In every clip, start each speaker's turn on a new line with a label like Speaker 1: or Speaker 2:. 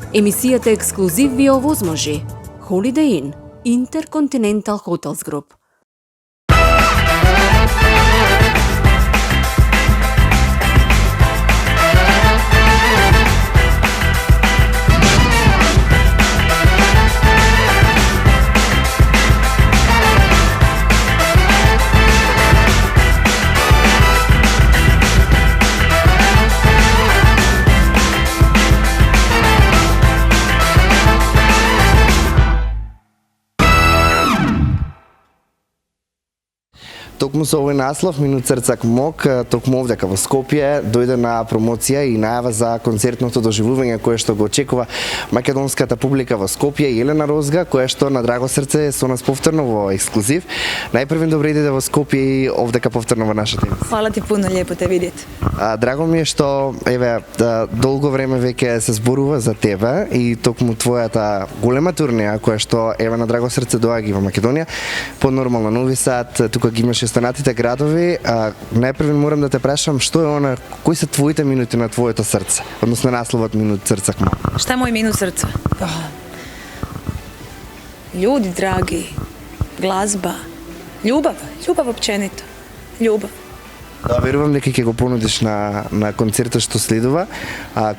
Speaker 1: Емисијата ексклузив ви овозможи Holiday Inn, Intercontinental Hotels Group.
Speaker 2: Токму со овој наслов, Минут Црцак Мок, токму овдека во Скопје, дојде на промоција и најава за концертното доживување кое што го очекува македонската публика во Скопје, Елена Розга, која што на драго срце е со нас повторно во ексклузив. Најпрвен добре идете во Скопје и овдека повторно во нашата емисија.
Speaker 3: Хвала ти пуно, лепо те видите.
Speaker 2: Драго ми е што долго време веќе се зборува за тебе и токму твојата голема турнеја која што на драго срце доаѓа во Македонија, по нормално Нови Сад, тука ги имаше останатите градови. Најпрвен морам да те прашам што е она, кои се твоите минути на твоето срце, односно насловот Минут Црцак Мок.
Speaker 3: Šta je moj minut srca? Ljudi dragi, glazba, ljubav općenito, ljubav.
Speaker 2: Да, верувам дека ќе го понудиш на концертот што следува.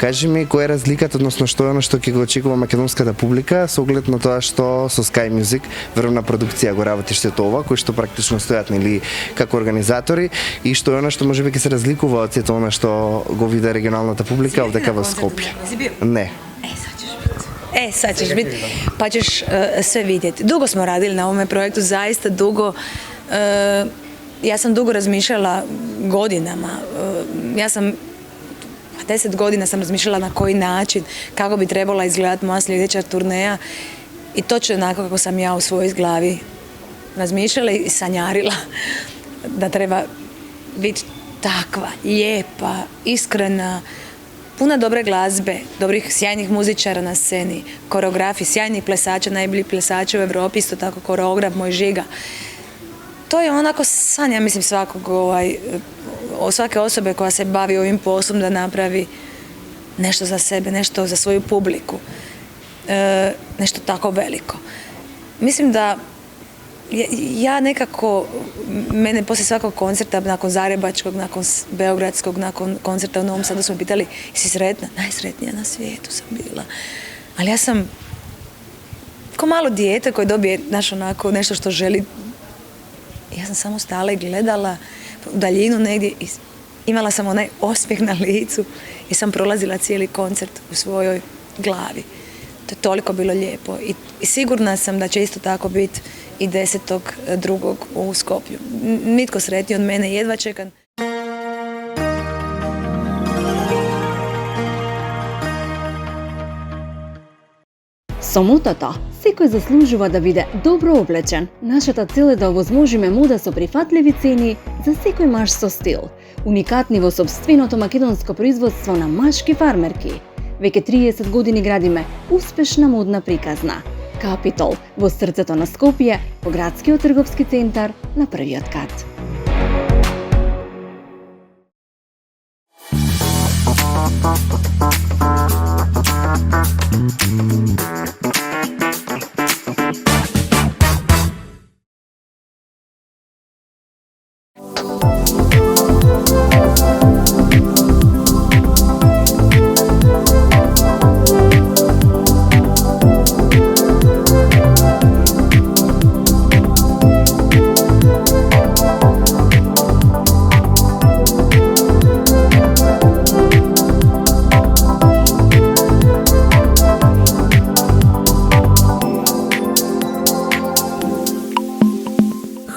Speaker 2: Кажи ми која е разликата, односно што е она што ќе го очекува македонската публика со оглед на тоа што со Sky Music, верувам на продукција го работиш сето ова, кои што практично стојат нели како организатори, и што е она што можеби ќе се разликува од сето она што го види регионалната публика овдека во Скопје. Не.
Speaker 3: Sad ćeš biti, pa ćeš sve vidjeti. Dugo smo radili na ovome projektu, zaista dugo. Ja sam dugo razmišljala godinama. 10 godina sam razmišljala na koji način, kako bi trebala izgledati moja sljedeća turneja, i točno onako kako sam ja u svojoj glavi razmišljala i sanjarila da treba biti takva, lijepa, iskrena, puna dobre glazbe, dobrih, sjajnih muzičara na sceni, koreografi, sjajnih plesača, najbolji plesača u Europi, isto tako koreograf moj Žiga. To je onako san, ja mislim, svake osobe koja se bavi ovim poslom, da napravi nešto za sebe, nešto za svoju publiku, nešto tako veliko. Mislim da ja nekako, mene poslije svakog koncerta, nakon Zagrebačkog, nakon Beogradskog, nakon koncerta u Novom Sadu su me pitali, jesi sretna? Najsretnija na svijetu sam bila. Ali ja sam ko malo dijete koje dobije onako nešto što želi. Ja sam samo stala i gledala u daljinu negdje i imala sam onaj osmijeh na licu i sam prolazila cijeli koncert u svojoj glavi. To je toliko bilo lijepo i sigurna sam da će isto tako biti i 10.2. u Skopju. Nitko sretniji od mene, jedva čekam.
Speaker 1: Со мотото, секој заслужува да биде добро облечен. Нашата цел е да овозможиме мода со прифатливи цени за секој маж со стил. Уникатни во сопственото македонско производство на машки фармерки. Веќе 30 години градиме успешна модна приказна. Капитол во срцето на Скопје, по градскиот трговски центар на првиот кат.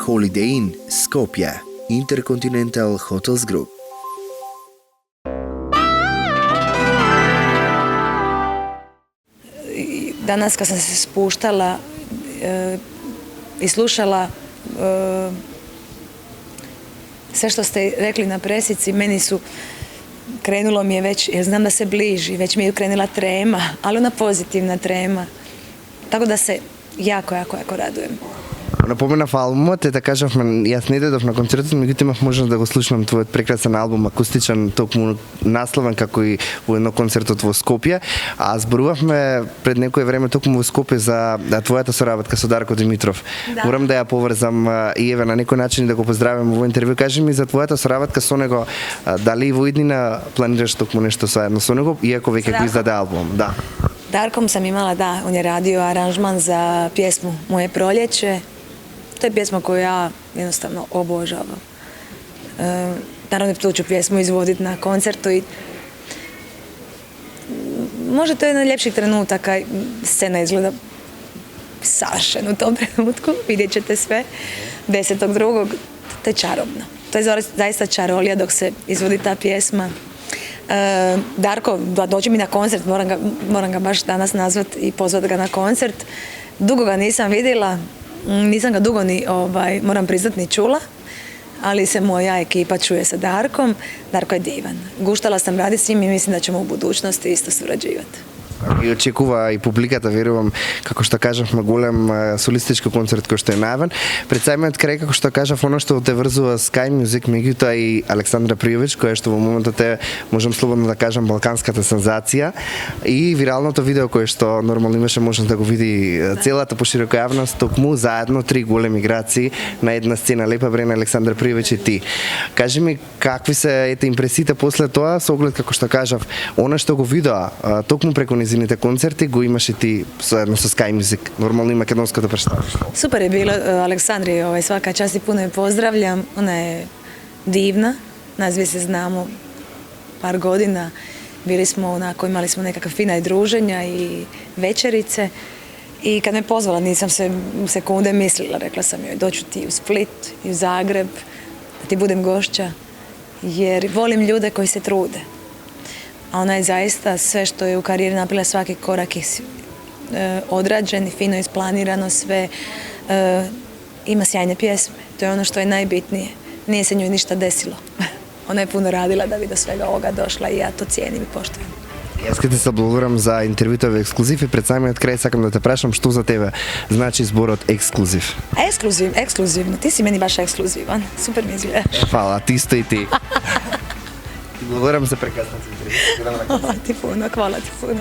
Speaker 2: Holiday Inn, Skopje, Intercontinental Hotels Group.
Speaker 3: Danas kad sam se spuštala i slušala sve što ste rekli na presici, meni su krenulo mi je već, ja znam da se bliži, već mi je krenula trema, ali ona pozitivna trema. Tako da se jako radujem.
Speaker 2: Напоменав албумот, да кажавме, јас не дойдов на концертот, меѓутоа имав можност да го слушнам твојот прекрасен албум, акустичен, токму насловен како и во едно концертот во Скопје, а зборувавме пред некое време токму во Скопје за твојата соработка со Дарко Димитров.
Speaker 3: Да.
Speaker 2: Морам да ја поврзам и еве на некој начин да го поздравам во интервју. Кажи ми за твојата соработка со него, дали во иднина планираш токму нешто заедно со него, иако веќе го издаде албум, да.
Speaker 3: Darkom sam imala, da, on je radio aranžman za pjesmu Moje proljeće. To je pjesma koju ja jednostavno obožavam. Naravno tu ću pjesmu izvoditi na koncertu i možda to je jedan od ljepših trenutaka, scena izgleda savršeno u tom trenutku, vidjet ćete sve, 10.2. To je čarobno. To je zaista čarolija dok se izvodi ta pjesma. Darko, dođi mi na koncert, moram ga baš danas nazvat i pozvat ga na koncert. Dugo ga nisam vidjela, nisam ga dugo ni, moram priznat, ni čula, ali se moja ekipa čuje sa Darkom. Darko je divan. Guštala sam raditi s njim i mislim da ćemo u budućnosti isto surađivati.
Speaker 2: И очекува и публиката, верувам, како што кажавме, голем солистички концерт кој што е најавен. Пред самиот крај, како што кажав, оно што те врзува Sky Music, меѓутоа и Александра Пријович, која што во моментот е, можам слободно да кажам, балканската сензација, и виралното видео кое што нормално имаше можност да го види целата поширока јавност, токму заедно три големи играци на една сцена, Лепа Брена, Александра Пријович и ти. Кажи ми, какви се ете импресиите после тоа, со оглед, како што кажав, она што го видоа токму преку незините концерти, го имаше ти заедно со Sky Music, нормално и македонското представништво.
Speaker 3: Super je bilo, Aleksandri, svaka čast i puno je pozdravljam. Ona je divna, nas dvije se znamo par godina. Bili smo onako, imali smo nekakva fina i druženja i večerice. I kad me pozvala, nisam se sekunde mislila, rekla sam joj doću ti u Split i u Zagreb, da ti budem gošća, jer volim ljude koji se trude. A ona je zaista sve što je u karijeri napravila, svaki korak je odrađen, fino isplanirano sve. Ima sjajne pjesme, to je ono što je najbitnije. Nije se njoj ništa desilo. Ona je puno radila da bi do svega ovoga došla i ja to cijenim i poštujem.
Speaker 2: Јас ке ти се благодарам за интервјуто во ексклузив и пред самиот крај сакам да те прашам што за тебе значи зборот ексклузив.
Speaker 3: Ekskluzivno. Ti si meni baš ekskluzivan. Super mi izgledaš.
Speaker 2: Hvala, ти исто и ти. Ти благодарам за прекрасната интервју.
Speaker 3: Hvala ti puno, hvala ti puno.